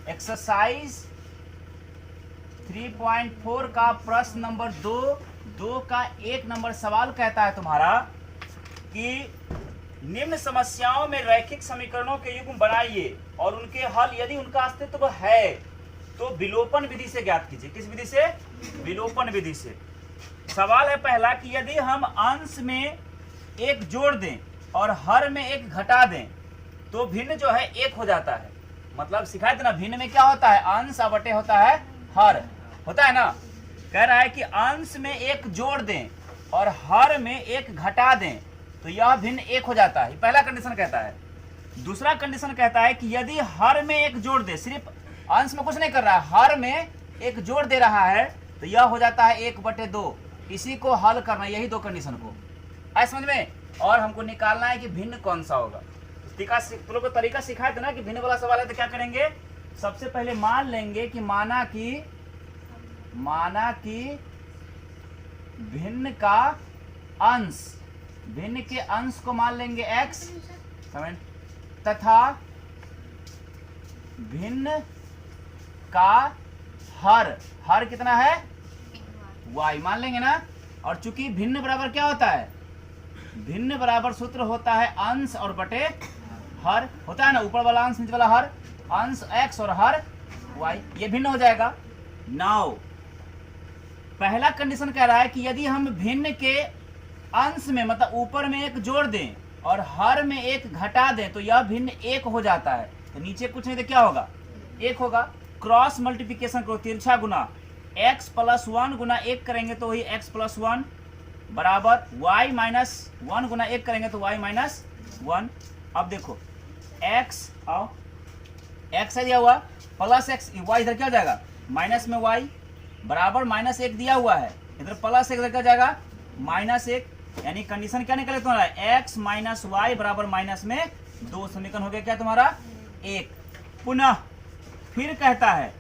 Exercise 3.4 का प्रश्न number 2 का 1 नंबर सवाल कहता है तुम्हारा कि निम्न समस्याओं में रैखिक समीकरणों के युग्म बनाइए और उनके हल यदि उनका अस्तित्व है तो विलोपन विधि से ज्ञात कीजिए। किस विधि से? विलोपन विधि से। सवाल है पहला कि यदि हम अंश में एक जोड़ दें और हर में एक घटा दें तो भिन्न जो है एक हो जाता है। मतलब सिखाए थे ना, भिन्न में क्या होता है? अंश बटे होता है हर, होता है ना। कह रहा है कि अंश में एक जोड़ दें और हर में एक घटा दें तो यह भिन्न एक हो जाता है। पहला कंडीशन कहता है। दूसरा कंडीशन कहता है कि यदि हर में एक जोड़ दे, सिर्फ अंश में कुछ नहीं कर रहा है, हर में एक जोड़ दे रहा है तो यह हो जाता है 1/2। इसी को हल करना, यही दो कंडीशन को आए समझ में। और हमको निकालना है कि भिन्न कौन सा होगा। तुम लोग को तरीका सिखाया था ना कि भिन्न वाला सवाल है तो क्या करेंगे, सबसे पहले मान लेंगे कि माना कि भिन्न का अंश, भिन्न के अंश को मान लेंगे x तथा भिन्न का हर कितना है? y मान लेंगे ना। और चूंकि भिन्न बराबर क्या होता है? भिन्न बराबर सूत्र होता है अंश और बटे हर, होता है ना। ऊपर वाला अंश नीचे वाला हर, अंश x और हर y, ये भिन्न हो जाएगा। नाउ पहला कंडीशन कह रहा है कि यदि हम भिन्न के अंश में मतलब ऊपर में एक जोड़ दें और हर में एक घटा दें तो यह भिन्न एक हो जाता है। तो नीचे कुछ नहीं तो क्या होगा? एक होगा। क्रॉस मल्टीप्लिकेशन करो, तिरछा गुना x + 1 गुना 1 करेंगे तो वही x + 1 बराबर y - 1 गुना 1 करेंगे तो y - 1। अब देखो x आओ, x है दिया हुआ प्लस x, y इधर क्या हो जाएगा? माइनस में y बराबर -1 दिया हुआ है, इधर +1 इधर क्या जाएगा? -1। यानी कंडीशन क्या निकले तुम्हारा? x - y बराबर -2। समीकरण हो गया क्या तुम्हारा? 1। पुनः फिर कहता है,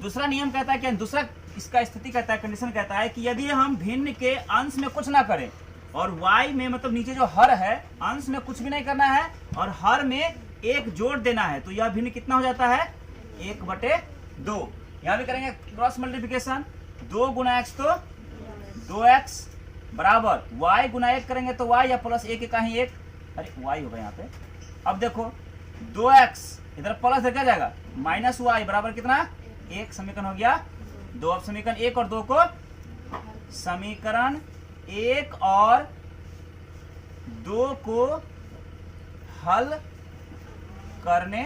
दूसरा नियम कहता है कि दूसरा इसका स्थिति कहता है, कंडीशन कहता है कि यदि हम भिन्न के अंश में कुछ ना करें और y में मतलब नीचे जो हर है, अंश में कुछ भी नहीं करना है और हर में एक जोड़ देना है तो यह भिन्न कितना हो जाता है? 1/2। यहाँ भी करेंगे क्रॉस मल्टीप्लिकेशन, 2 गुना x तो 2x बराबर y गुना 1 करेंगे तो y या +1 का ही 1, अरे y होगा यहाँ पे। अब देखो 2x इधर प्लस क्या जाएगा? -y बराबर कितना? 1। समीकरण हो गया 2। अब समीकरण 1 और 2 को, समीकरण 1 और 2 को हल करने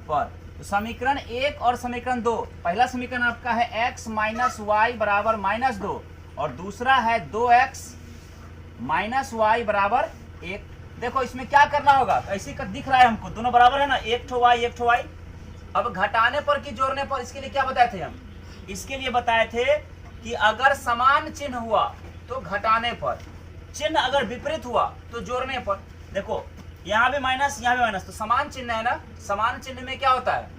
पर तो समीकरण 1 और समीकरण 2, पहला समीकरण आपका है x - y बराबर -2 और दूसरा है 2x - y बराबर 1। देखो इसमें क्या करना होगा? ऐसे दिख रहा है हमको, दोनों बराबर है ना, 1 ठो y 1 ठो y। अब घटाने पर कि जोड़ने पर, इसके लिए क्या बताए थे हम? इसके लिए बताए थे कि अगर समान चिन्ह हुआ तो घटाने पर, चिन्ह अगर विपरीत हुआ तो जोड़ने पर। देखो यहाँ भी माइनस यहाँ भी माइनस, तो समान चिन्ह है ना, समान चिन्ह में क्या होता है?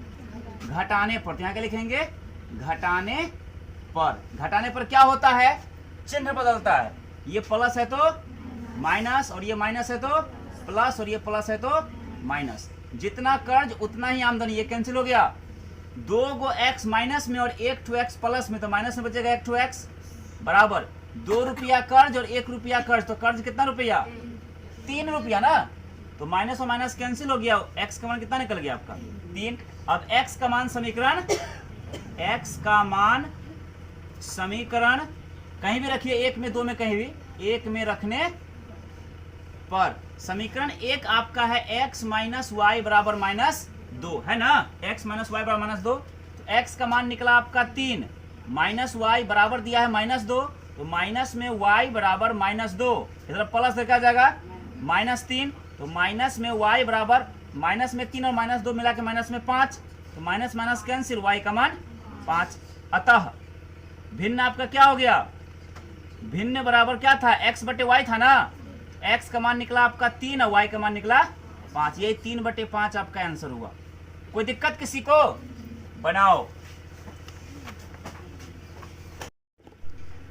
घटाने पर। तो यहाँ क्या लिखेंगे? घटाने पर। घटाने पर क्या होता है? चिन्ह बदलता है। ये प्लस है तो माइनस और ये माइनस है तो प्लस और ये प्लस है तो माइनस। जितना कर्ज उतना ही आमदनी, ये कैंसिल हो गया। 2 गो x माइनस में और 1 ठो x प्लस में तो माइनस में बचेगा 1 ठो x बराबर 2 रुपया कर्ज और 1 रुपया कर्ज। तो कर्ज कितना रुपया? 3 रुपया ना। तो माइनस और माइनस कैंसिल हो गया, x का मान कितना निकल गया आपका? 3। अब x का मान समीकरण, x का मान समीकरण कहीं भी रखिए, 1 में 2 में कहीं भी, 1 में रखने पर समीकरण 1 आपका है x - y बराबर -2 है ना। x - y बराबर -2 तो x का मान निकला आपका 3, -y बराबर दिया है -2 तो माइनस में y बराबर -2, इधर प्लस देखा जाएगा -3 तो माइनस में y बराबर माइनस में 3 और -2 मिला के माइनस में 5 तो माइनस माइनस कैंसिल, y का मान 5। अतः भिन्न आपका क्या हो गया? भिन्न बराबर क्या था? x/y था ना। x का मान निकला आपका 3 और y का मान निकला 5। यही 3/5 आपका आंसर हुआ। कोई दिक्कत किसी को? बनाओ।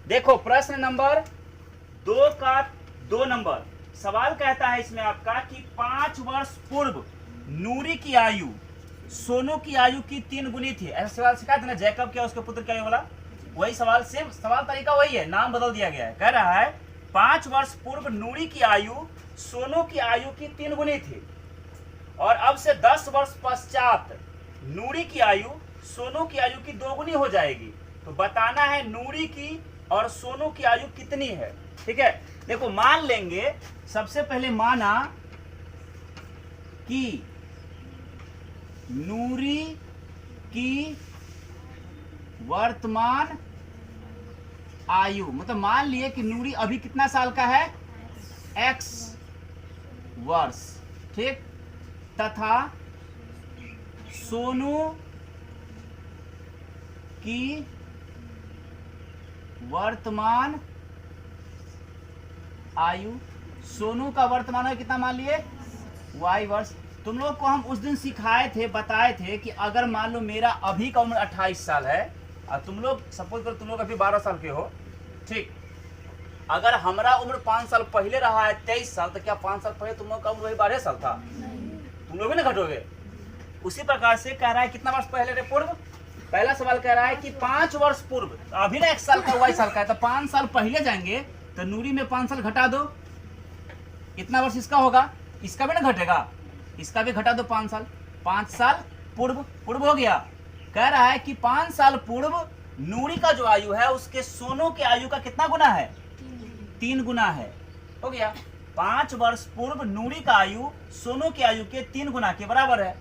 देखो प्रश्न नंबर 2 का 2 नंबर सवाल कहता है इसमें आपका कि 5 वर्ष पूर्व नूरी की आयु सोनू की आयु की 3 गुनी थी। ऐसा सवाल सिखा था ना, जैकब क्या उसके पुत्र क्या वाला, वही सवाल, सेम सवाल तरीका वही है, नाम बदल दिया गया है। कह रहा है 5 वर्ष पूर्व नूरी की आयु सोनू की आयु की 3 गुनी थी और अब से 10 वर्ष पश्चात नूरी की आयु सोनू की आयु की 2 गुनी हो जाएगी। तो बताना है नूरी की और सोनू की आयु कितनी है। ठीक है, देखो मान लेंगे, सबसे पहले माना कि नूरी की वर्तमान आयु, मतलब मान लिए कि नूरी अभी कितना साल का है, x वर्ष, ठीक, तथा सोनू की वर्तमान आयु, सोनू का वर्तमान आयु कितना मान लिए, y वर्ष। तुम लोग को हम उस दिन सिखाए थे, बताए थे कि अगर मान लो मेरा अभी का उम्र 28 साल है और तुम लोग सपोज करो तुम लोग अभी 12 साल के हो, ठीक, अगर हमारा उम्र 5 साल पहले रहा है 23 साल, तो क्या 5 साल पहले तुम लोग का उम्र वही 12 साल था? तुम लोग भी ना घटोगे। उसी प्रकार से कह रहा है कितना वर्ष पहले रे पूर्व, पहला सवाल कह रहा है कि 5 वर्ष पूर्व, अभी ना 1 साल का 22 साल का है, तो 5 साल पहले जाएंगे तो नूरी में 5 साल घटा दो, कितना वर्ष इसका होगा, इसका भी ना घटेगा, इसका भी घटा दो 5 साल, 5 साल पूर्व, पूर्व हो गया। कह रहा है कि 5 साल पूर्व नूरी का जो आयु है उसके सोनू के आयु का कितना गुना है, 3 गुना है, हो गया। 5 वर्ष पूर्व नूरी का आयु सोनू की आयु के 3 गुना के बराबर है।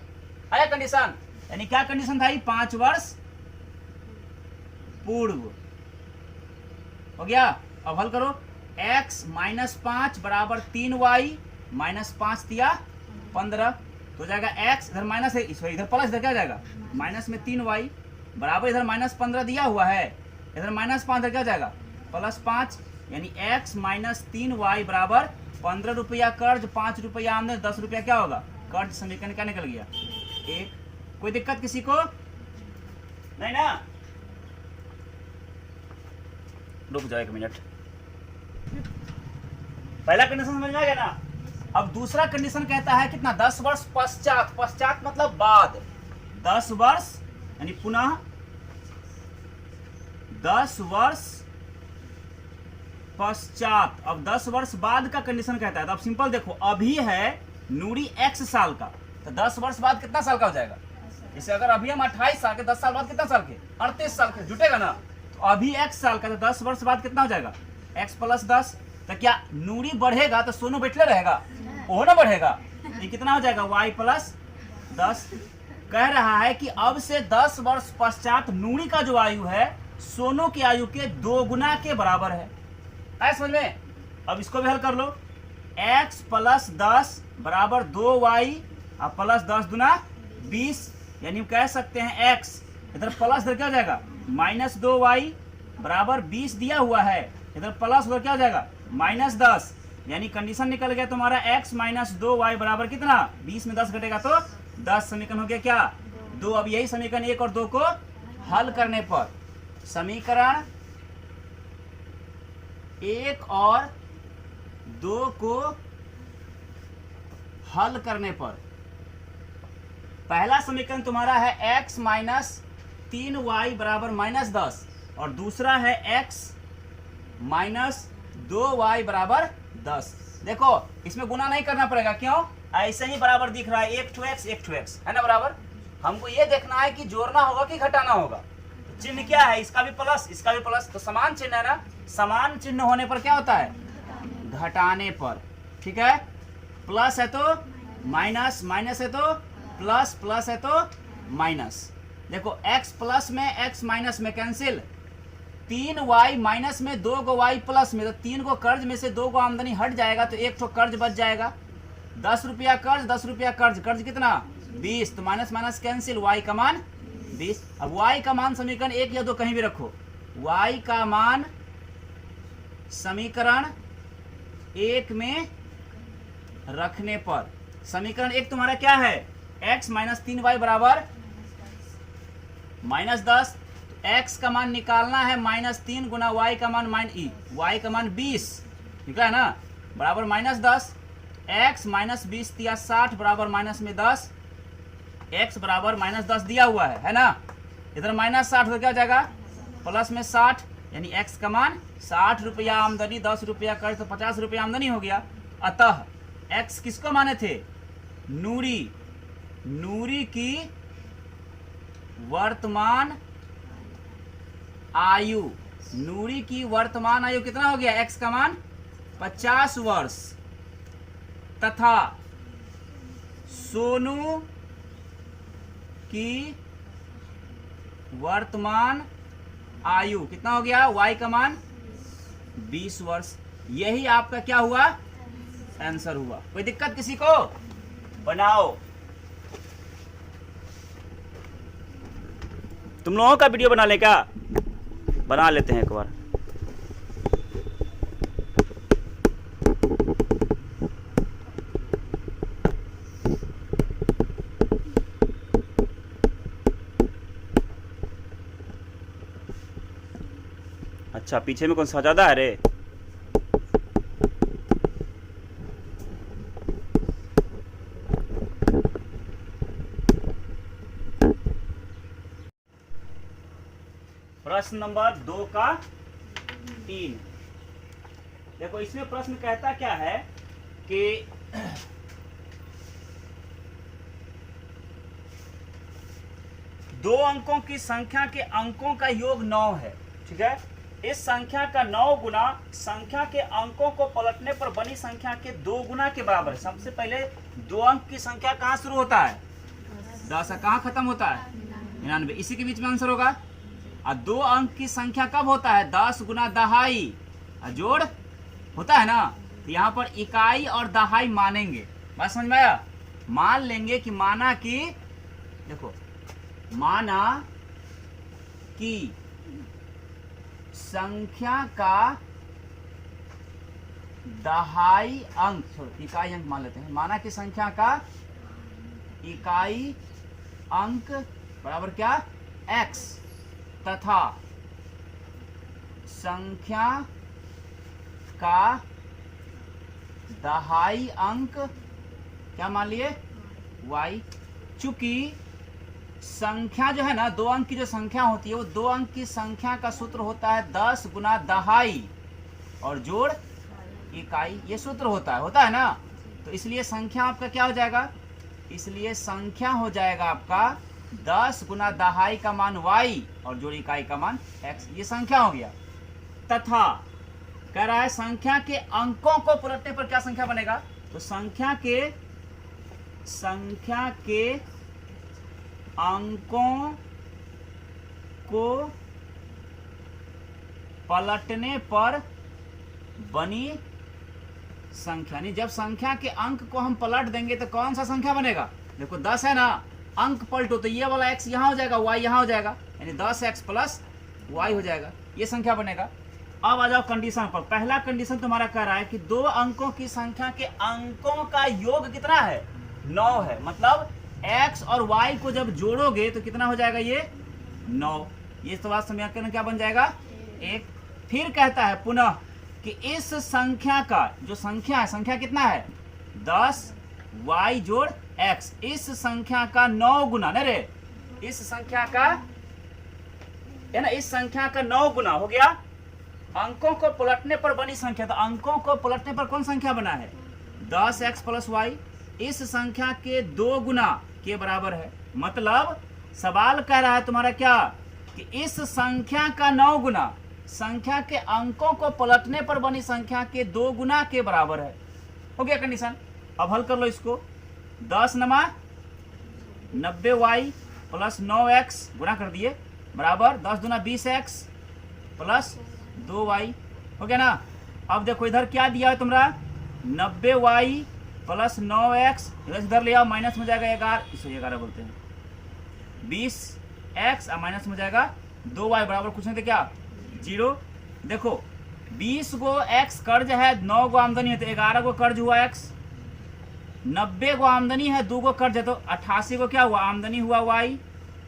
आया कंडीशन, यानी क्या कंडीशन था, 5 वर्ष पूर्व, हो गया। अब हल करो, x माइनस 5 बराबर 3y माइनस 5 दिया 15, तो जाएगा x, इधर माइनस है, इधर प्लस, इधर क्या जाएगा माइनस में 3y बराबर, इधर माइनस 15 दिया हुआ है, इधर माइनस 5, इधर क्या जाएगा प्लस 5, यानी x माइनस 3y बराबर 15 रुपया कर्ज, 5 रुपया आमदनी, 10 रुपया क्या होगा कर्ज। समीकरण क्या निकल गया, 1। कोई दिक्कत किसी को नहीं ना? रुक जाओ 1 मिनट, पहला कंडीशन समझ में आ गया ना। अब दूसरा कंडीशन कहता है कितना, 10 वर्ष पश्चात, पश्चात मतलब बाद, 10 वर्ष यानी पुनः 10 वर्ष पश्चात। अब 10 वर्ष बाद का कंडीशन कहता है, तो अब सिंपल देखो, अभी है नूरी x साल का, तो 10 वर्ष बाद कितना साल का हो जाएगा, जैसे अगर अभी हम 28 साल के, 10 साल बाद कितना साल के, 38 साल के, जुटेगा ना। तो अभी x साल का, तो 10 वर्ष बाद कितना हो जाएगा, x प्लस 10, तो क्या नूरी बढ़ेगा तो सोनू बैठले रहेगा, वो ना बढ़ेगा, ये कितना हो जाएगा y प्लस 10। कह रहा है कि अब से 10 वर्ष पश्चात नूरी का जो आयु है सोनू की आयु के 2 गुना के बराबर है। आया समझ में? अब इसको भी हल कर लो, x प्लस 10 बराबर 2y और प्लस 10 गुना 20, यानी कह सकते हैं x, इधर प्लस इधर क्या हो जाएगा माइनस 2y बराबर 20 दिया हुआ है, इधर प्लस उधर क्या हो जाएगा माइनस 10, यानी कंडीशन निकल गया तुम्हारा x माइनस 2y बराबर कितना, 20 में 10 घटेगा तो 10। समीकरण हो गया क्या, 2। अब यही समीकरण 1 और 2 को हल करने पर, समीकरण 1 और 2 को हल करने पर, पहला समीकरण तुम्हारा है x माइनस 3y बराबर माइनस 10 और दूसरा है x माइनस 2y बराबर 10। देखो इसमें गुना नहीं करना पड़ेगा, क्यों, ऐसे ही बराबर दिख रहा है, 1 to x 1 to x है ना बराबर। हमको ये देखना है कि जोड़ना होगा कि घटाना होगा। तो चिन्ह क्या है, इसका भी प्लस इसका भी प्लस, तो समान चिन्ह है ना, समान चिन्ह होने पर क्या होता है, घटाने पर, ठीक है। प्लस है तो माइनस, माइनस है तो प्लस, प्लस है तो माइनस। देखो x प्लस में x माइनस में कैंसिल, 3y माइनस में 2 गो y प्लस में, तो 3 गो कर्ज में से 2 गो आमदनी हट जाएगा तो 1 ठो कर्ज बच जाएगा। 10 रुपया कर्ज, 10 रुपया कर्ज, कर्ज कितना 20, तो माइनस माइनस कैंसिल, y का मान 20। अब y का मान समीकरण 1 या 2 कहीं भी रखो, y का मान समीकरण 1 में रखने पर, समीकरण 1 तुम्हारा क्या है, x माइनस 3y बराबर माइनस 10, x का मान निकालना है माइनस 3 गुना y का मान y का मान 20 निकला है ना, बराबर माइनस 10, x माइनस 20 दिया 60 बराबर माइनस में 10, x बराबर -10 दिया हुआ है ना। इधर -60 तो क्या हो जाएगा, प्लस में 60, यानी x का मान 60 रुपया आमदनी, 10 रुपया कर्ज तो 50 रुपया आमदनी हो गया। अतः x किसको माने थे, नूरी की वर्तमान आयु, नूरी की वर्तमान आयु कितना हो गया, x का मान 50 वर्ष, तथा सोनू की वर्तमान आयु कितना हो गया, y का मान 20 वर्ष। यही आपका क्या हुआ, आंसर हुआ। कोई दिक्कत किसी को, बनाओ। तुम लोगों का वीडियो बना ले क्या, बना लेते हैं एक बार। अच्छा, पीछे में कौन सजादा है रे, प्रश्न नंबर 2 का 3। देखो इसमें प्रश्न कहता क्या है कि दो अंकों की संख्या के अंकों का योग 9 है, ठीक है। इस संख्या का 9 गुना संख्या के अंकों को पलटने पर बनी संख्या के 2 गुना के बराबर है। सबसे पहले 2 अंक की संख्या कहाँ शुरू होता है, 10, कहाँ खत्म होता है, 99, इसी के बीच में आंसर होगा। और 2 अंक की संख्या कब होता है, 10 गुना दहाई, जोड़ होता है ना। तो यहाँ पर इकाई और दहाई मानेंगे, बात समझ में आया। मान लेंगे कि माना कि, देखो माना कि संख्या का दहाई अंक, इकाई अंक मान लेते हैं। माना कि संख्या का इकाई अंक बराबर क्या, x, तथा संख्या का दहाई अंक क्या मान लिए, y। चूंकि संख्या जो है ना, 2 अंक की जो संख्या होती है वो 2 अंक की संख्या का सूत्र होता है 10 गुना दहाई और जोड़ इकाई, ये सूत्र होता है ना। तो इसलिए संख्या आपका क्या हो जाएगा, इसलिए संख्या हो जाएगा आपका 10 गुना दहाई का मान y और जोड़ इकाई का मान x, ये संख्या हो गया। तथा कह रहा है संख्या के अंकों को पलटने पर क्या संख्या बनेगा, तो संख्या के अंकों को पलटने पर बनी संख्या, नहीं, जब संख्या के अंक को हम पलट देंगे तो कौन सा संख्या बनेगा, देखो 10 है ना, अंक पलटो तो ये वाला x यहाँ हो जाएगा, y यहाँ हो जाएगा, यानी 10x प्लस y हो जाएगा, ये संख्या बनेगा। अब आ जाओ कंडीशन पर। पहला कंडीशन तुम्हारा कह रहा है कि 2 अंकों की संख्या के अंकों का योग कितना है, 9 है। मतलब x और y को जब जोड़ोगे तो कितना हो जाएगा, ये 9। ये तो बात समीकरण क्या बन जाएगा, 1। फिर कहता है पुनः कि इस संख्या का जो संख्या है, संख्या कितना है 10 y जोड़ x, इस संख्या का 9 गुना, नहीं रे, इस संख्या का है ना, इस संख्या का 9 गुना हो गया। अंकों को पलटने पर बनी संख्या, तो अंकों को पलटने पर कौन संख्या बना है, 10x प्लस y, इस संख्या के 2 गुना के बराबर है। मतलब सवाल कह रहा है तुम्हारा क्या, कि इस संख्या का 9 गुना संख्या के अंकों को पलटने पर बनी संख्या के 2 गुना के बराबर है। हो गया कंडीशन। अब हल कर लो इसको। 10 नमा 90y प्लस 9x गुना कर दिए बराबर 10 दूना 20x प्लस 2y, हो गया ना। अब देखो इधर क्या दिया है तुम्हारा, 90y प्लस 9x, इधर ले आओ, माइनस में जाएगा 11, इसे 11 बोलते हैं, 20x और माइनस में जाएगा 2y बराबर कुछ नहीं थे क्या, 0। देखो 20 गो x कर्ज है, 9 गो आमदनी है, तो 11 गो कर्ज हुआ x, 90 गो आमदनी है, 2 गो कर्ज है, तो 88 गो क्या हुआ, आमदनी हुआ y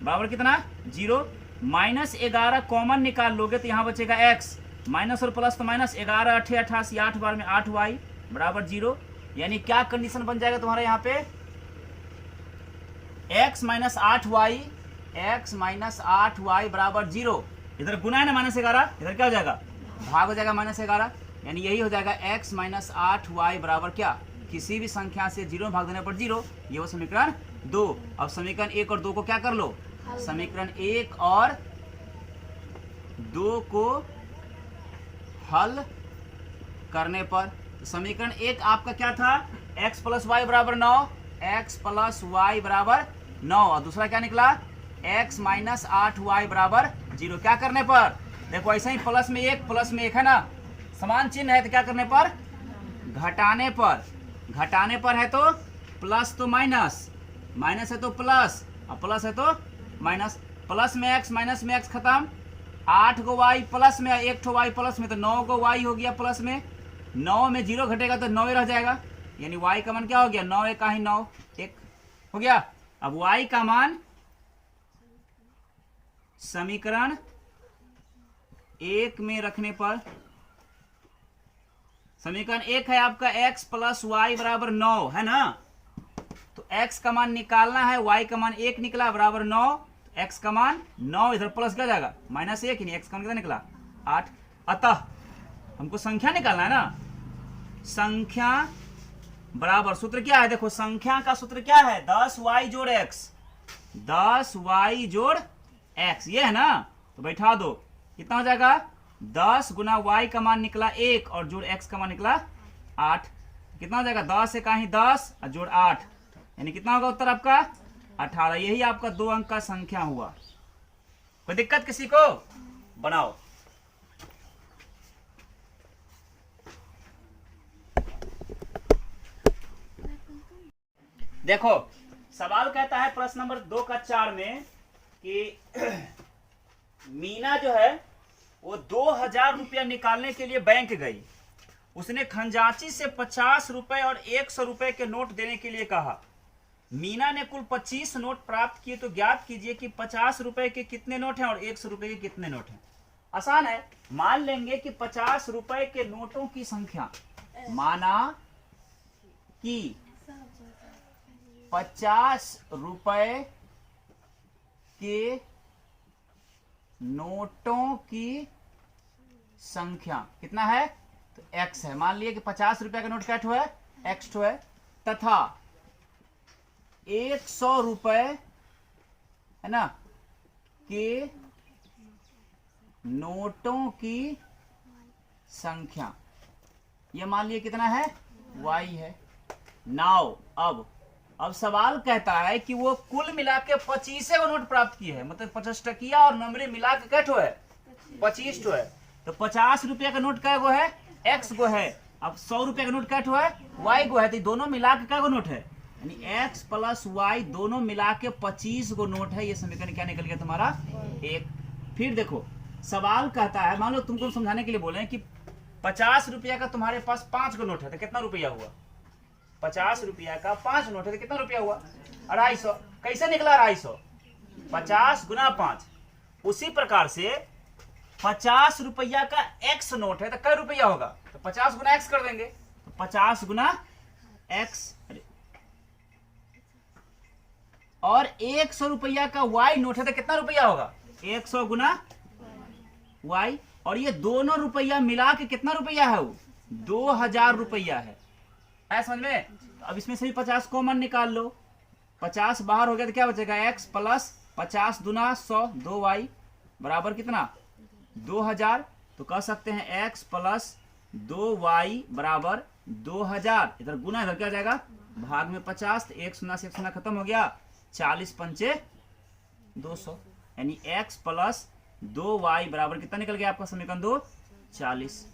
बराबर कितना 0। माइनस 11 कॉमन निकाल लोगे तो यहाँ बचेगा x, माइनस और प्लस तो माइनस, 11 8 88, 8 बार में 8y बराबर 0। यानी क्या कंडीशन बन जाएगा तुम्हारे यहाँ पे, x minus 8y, x minus 8y बराबर 0। इधर गुना है ना -11, इधर क्या हो जाएगा भाग हो जाएगा -11, यानी यही हो जाएगा x माइनस 8y बराबर क्या, किसी भी संख्या से 0 में भाग देने पर 0। ये वो समीकरण 2। अब समीकरण 1 और 2 को क्या कर लो, समीकरण 1 और 2 को हल करने पर समीकरण 1 आपका क्या था, x प्लस वाई बराबर 9, x प्लस वाई बराबर 9, और दूसरा क्या निकला x माइनस 8y बराबर 0। क्या करने पर, देखो ऐसे ही प्लस में 1 है ना, समान चिन्ह है तो क्या करने पर, घटाने पर। घटाने पर है तो प्लस तो माइनस, माइनस है तो प्लस, और प्लस है तो माइनस। प्लस में x माइनस में x खत्म, 8 गो y प्लस में 1 ठो y प्लस में, तो 9 गो y हो गया प्लस में। 9 में 0 घटेगा तो 9 ही रह जाएगा, यानी y का मान क्या हो गया, 9 1 ही 9 1 हो गया। अब y का मान समीकरण 1 में रखने पर, समीकरण 1 है आपका x प्लस वाई बराबर 9 है ना, तो x का मान निकालना है, y का मान 1 निकला बराबर 9, x का मान 9, इधर प्लस क्या जाएगा -1, यानी x का मान कितना निकला 8। अतः हमको संख्या निकालना है ना, संख्या बराबर सूत्र क्या है, देखो संख्या का सूत्र क्या है, 10y जोड़ x, 10y जोड़ x, ये है ना, तो बैठा दो, कितना हो जाएगा 10 गुना y का मान निकला 1 और जोड़ x का मान निकला 8, कितना हो जाएगा 10 से कहीं 10 और जोड़ 8, यानी कितना होगा उत्तर आपका 18। यही आपका 2 अंक का संख्या हुआ। कोई दिक्कत किसी को, बनाओ। देखो सवाल कहता है प्रश्न नंबर 2 का 4 में कि मीना जो है वो 2000 रुपया निकालने के लिए बैंक गई। उसने खंजाची से 50 रुपए और 100 रुपए के नोट देने के लिए कहा। मीना ने कुल 25 नोट प्राप्त किए, तो ज्ञात कीजिए कि 50 रुपए के कितने नोट हैं और 100 रुपए के कितने नोट हैं। आसान है, मान लेंगे कि 50 रुपए के नोटों की संख्या, माना कि 50 रुपए के नोटों की संख्या कितना है, तो x है। मान लिए कि 50 रुपया का नोट क्या ठो है, x ठो है, तथा 100 रुपए है ना के नोटों की संख्या, ये मान लिए कितना है, y है। नाउ अब सवाल कहता है कि वो कुल मिला के 25 को नोट प्राप्त किए हैं, मतलब 50 टकिया और नंबरे मिला के क्या ठो है, 25 ठो है। तो 50 रुपया का नोट क्या गो है, x गो है। अब 100 रुपया का नोट क्या ठो है, y गो है। तो दोनों मिला के क्या गो नोट है, यानी x प्लस y दोनों मिला के 25 गो नोट है। ये समीकरण क्या निकल गया तुम्हारा, 1। फिर देखो सवाल कहता है, मान लो तुमको समझाने के लिए बोले कि 50 रुपया का तुम्हारे पास 5 गो नोट है, तो कितना रुपया हुआ, 50 रुपया का 5 नोट है तो कितना रुपया हुआ, 250। कैसे निकला 250, 50 गुना 5। उसी प्रकार से 50 रुपया का x नोट है तो क्या रुपया होगा, तो 50 गुना x कर देंगे, तो 50 गुना x। और 100 रुपया का y नोट है तो कितना रुपया होगा, 100 गुना y। और ये दोनों रुपया मिला के कितना रुपया है, वो 2000 रुपया है। समझ में। अब इसमें से भी 50 कॉमन निकाल लो, 50 बाहर हो गया तो क्या बचेगा, x प्लस 50 दुना 100, 2y बराबर कितना 2000। तो कह सकते हैं x प्लस 2y बराबर 2000। इधर गुना, इधर क्या जाएगा भाग में 50, तो 1 शून्य से 1 शून्य खत्म हो गया, 40 पंचे 200, यानी x प्लस 2y बराबर कितना निकल गया आपका समीकरण 2, 40।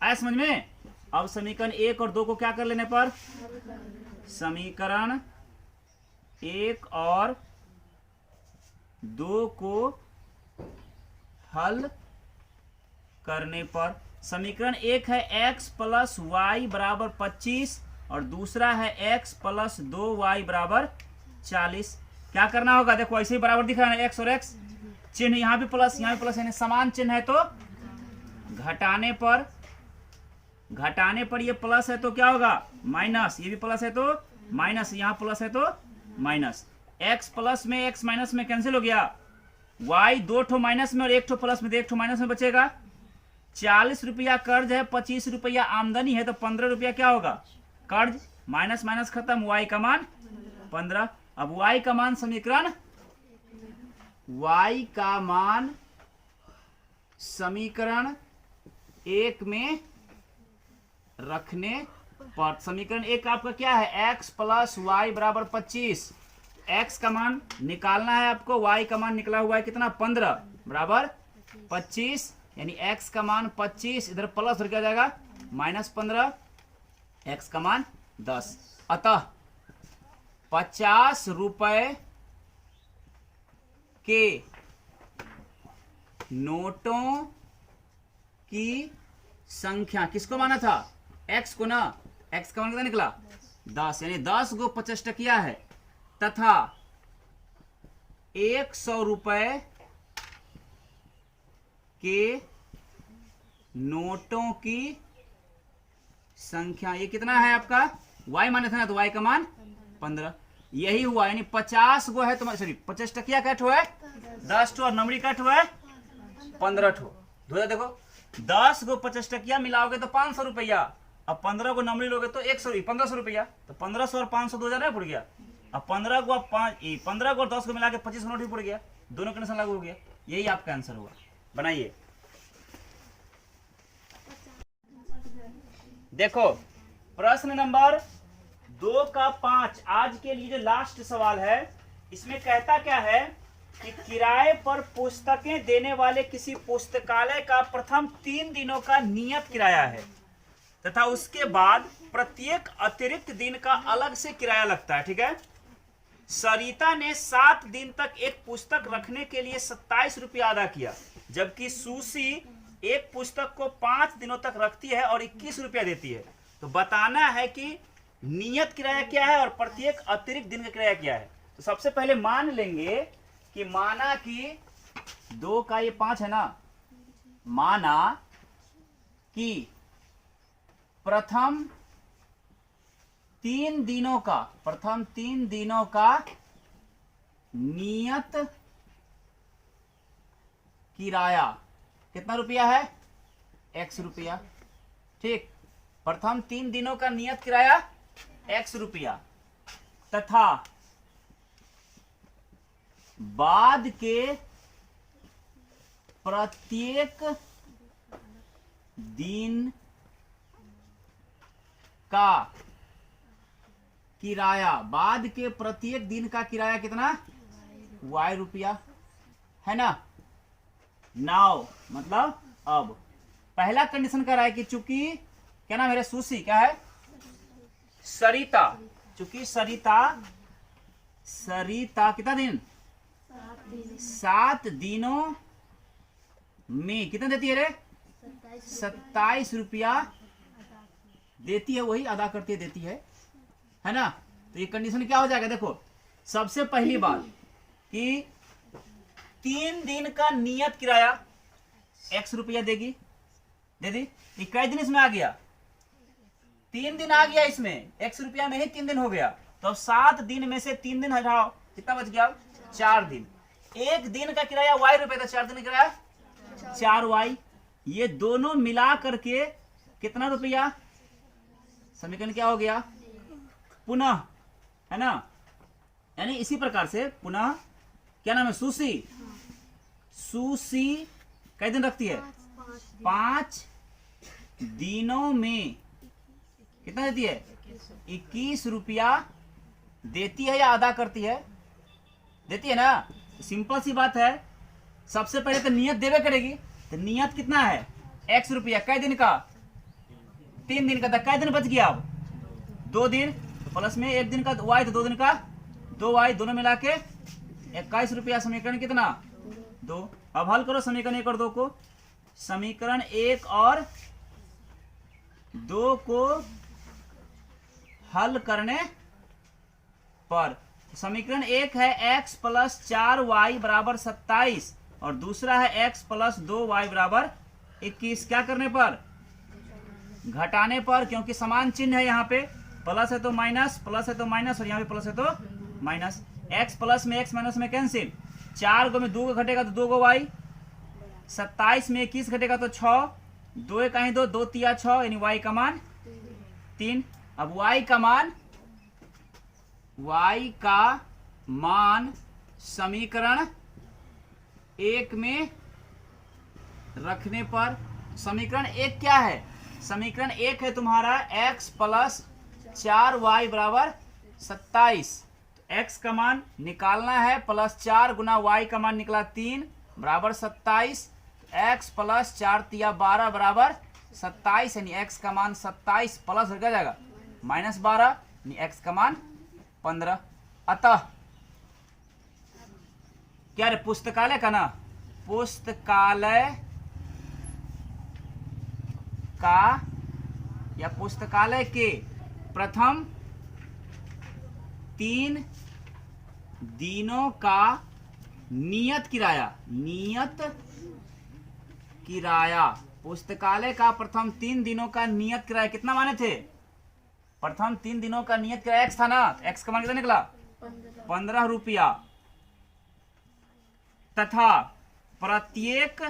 आया समझ में। अब समीकरण 1 और 2 को क्या कर लेने पर, समीकरण 1 और 2 को हल करने पर, समीकरण 1 है x प्लस वाई बराबर 25 और दूसरा है x प्लस 2y बराबर 40। क्या करना होगा, देखो ऐसे ही बराबर दिख रहा है x और x, चिन्ह यहाँ भी प्लस यहाँ भी प्लस, यानी समान चिन्ह है तो घटाने पर ये प्लस है तो क्या होगा माइनस, ये भी प्लस है तो माइनस, यहाँ प्लस है तो माइनस। एक्स प्लस में एक्स माइनस में कैंसिल हो गया, वाई 2 ठो माइनस में और 1 ठो प्लस में, तो 1 ठो माइनस में बचेगा। 40 रुपया कर्ज है, 25 रुपया आमदनी है, तो 15 रुपया क्या होगा कर्ज, माइनस माइनस खत्म, वाई का मान 15। अब वाई का मान समीकरण, वाई का मान समीकरण 1 में रखने पर, समीकरण 1 आपका क्या है, x प्लस वाई बराबर 25। x का मान निकालना है आपको, y का मान निकला हुआ है कितना 15 बराबर 25, यानी x का मान 25, इधर प्लस हो जाएगा माइनस 15, x का मान 10। अतः 50 रुपए के नोटों की संख्या, किसको माना था, x को ना, x का मान कितना निकला 10, यानी 10 गो 50 टकिया है, तथा 100 रुपए के नोटों की संख्या, ये कितना है आपका, y माने था ना, तो y का मान 15, यही हुआ, यानी 50 गो है तुम्हारे, सॉरी 50 टकिया का ठो है 10 ठो, और नंबरी का ठो है 15 ठो। देखो 10 गो 50 टकिया मिलाओगे तो 500 रुपया, अब 15 को नंबरी लोगे तो 1500 रुपया, तो 1500 और 500 2000 नहीं पड़ गया। अब 15 को 15 को और 10 को मिला के 25 नोट ही पड़ गया, दोनों कंडीशन लागू हो गया, यही आपका आंसर हुआ। बनाइए, देखो प्रश्न नंबर 2 का 5, आज के लिए जो लास्ट सवाल है, इसमें कहता क्या है कि किराए पर पुस्तकें देने वाले किसी पुस्तकालय का प्रथम 3 दिनों का नियत किराया है, तथा उसके बाद प्रत्येक अतिरिक्त दिन का अलग से किराया लगता है। ठीक है, सरिता ने 7 दिन तक एक पुस्तक रखने के लिए 27 रुपया अदा किया, जबकि सुशी एक पुस्तक को 5 दिनों तक रखती है और 21 रुपया देती है। तो बताना है कि नियत किराया क्या है और प्रत्येक अतिरिक्त दिन का किराया क्या है। तो सबसे पहले मान लेंगे कि माना कि 2 का ये 5 है ना, माना कि प्रथम 3 दिनों का नियत किराया कितना रुपया है, x रुपया। ठीक, प्रथम 3 दिनों का नियत किराया x रुपया, तथा बाद के प्रत्येक दिन का किराया, बाद के प्रत्येक दिन का किराया कितना, y रुपया, है ना। नाउ मतलब अब पहला कंडीशन कर रहा है कि चूंकि क्या नाम है, सुशी क्या है, सरिता, चूंकि सरिता कितना दिन, 7 दिनों में कितना देती है रे, 27 रुपया देती है, वही अदा करती देती है ना। तो ये कंडीशन क्या हो जाएगा, देखो सबसे पहली बात कि 3 दिन का नियत किराया x रुपया देगी, दे दी, कई दिन इसमें आ गया, 3 दिन आ गया इसमें, x रुपया में ही 3 दिन हो गया, तो 7 दिन में से 3 दिन हटाओ, कितना बच गया, 4 दिन। एक दिन का किराया y रुपया था, 4 दिन का किराया 4y, ये दोनों मिला करके कितना रुपया, समीकरण क्या हो गया, पुनः, है ना। यानी इसी प्रकार से पुनः क्या नाम है, सुशी कई दिन रखती है, 5 दिनों में कितना देती है, 21 रुपया देती है या अदा करती है, देती है ना। सिंपल सी बात है, सबसे पहले तो नियत देवे करेगी, तो नियत कितना है, x रुपया, कई दिन का, 3 दिन का, तो कई दिन बच गया, अब 2 दिन, तो प्लस में 1 दिन का y, तो 2 दिन का 2y, दोनों मिला के 21 रुपया, समीकरण कितना 2। अब हल करो समीकरण 1 और 2 को, समीकरण 1 और 2 को हल करने पर समीकरण 1 है x प्लस 4y बराबर 27 और दूसरा है x प्लस 2y बराबर 21। क्या करने पर, घटाने पर, क्योंकि समान चिन्ह है, यहाँ पे प्लस है तो माइनस, प्लस है तो माइनस, और यहाँ पे प्लस है तो माइनस। एक्स प्लस में एक्स माइनस में कैंसिल, 4 गो में 2 गो घटेगा तो 2 गो वाई, 27 में 21 घटेगा तो 6, 2 कहीं 2, 2 तिया 6, यानी वाई का मान 3। अब वाई का मान समीकरण 1 में रखने पर, समीकरण 1 क्या है? समीकरण 1 है तुम्हारा x प्लस 4y बराबर 27। तो x का मान निकालना है, प्लस 4 गुना y का मान निकला 3 बराबर 27। x प्लस 4 तिया 12 बराबर 27, यानी x का मान 27 प्लस क्या जाएगा -12, यानी x का मान 15। अतः क्या रे, पुस्तकालय का ना, पुस्तकालय का या पुस्तकालय के प्रथम 3 दिनों का नियत किराया, पुस्तकालय का प्रथम 3 दिनों का नियत किराया कितना माने थे? प्रथम 3 दिनों का नियत किराया x था ना, x का मान कितना निकला? 15 रुपया। तथा प्रत्येक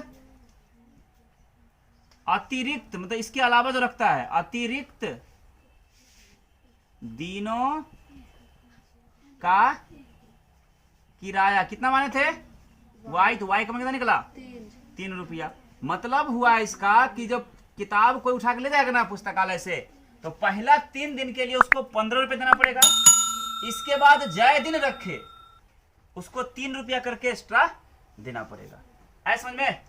अतिरिक्त, मतलब इसके अलावा जो रखता है, अतिरिक्त दिनों का किराया कितना माने थे? y, तो y का मान कितना निकला? 3 रुपया। मतलब हुआ इसका कि जब किताब कोई उठा के ले जाएगा ना पुस्तकालय से, तो पहला 3 दिन के लिए उसको 15 रुपये देना पड़ेगा। इसके बाद जय दिन रखे उसको 3 रुपया करके एक्स्ट्रा देना पड़ेगा। ऐसा समझ में?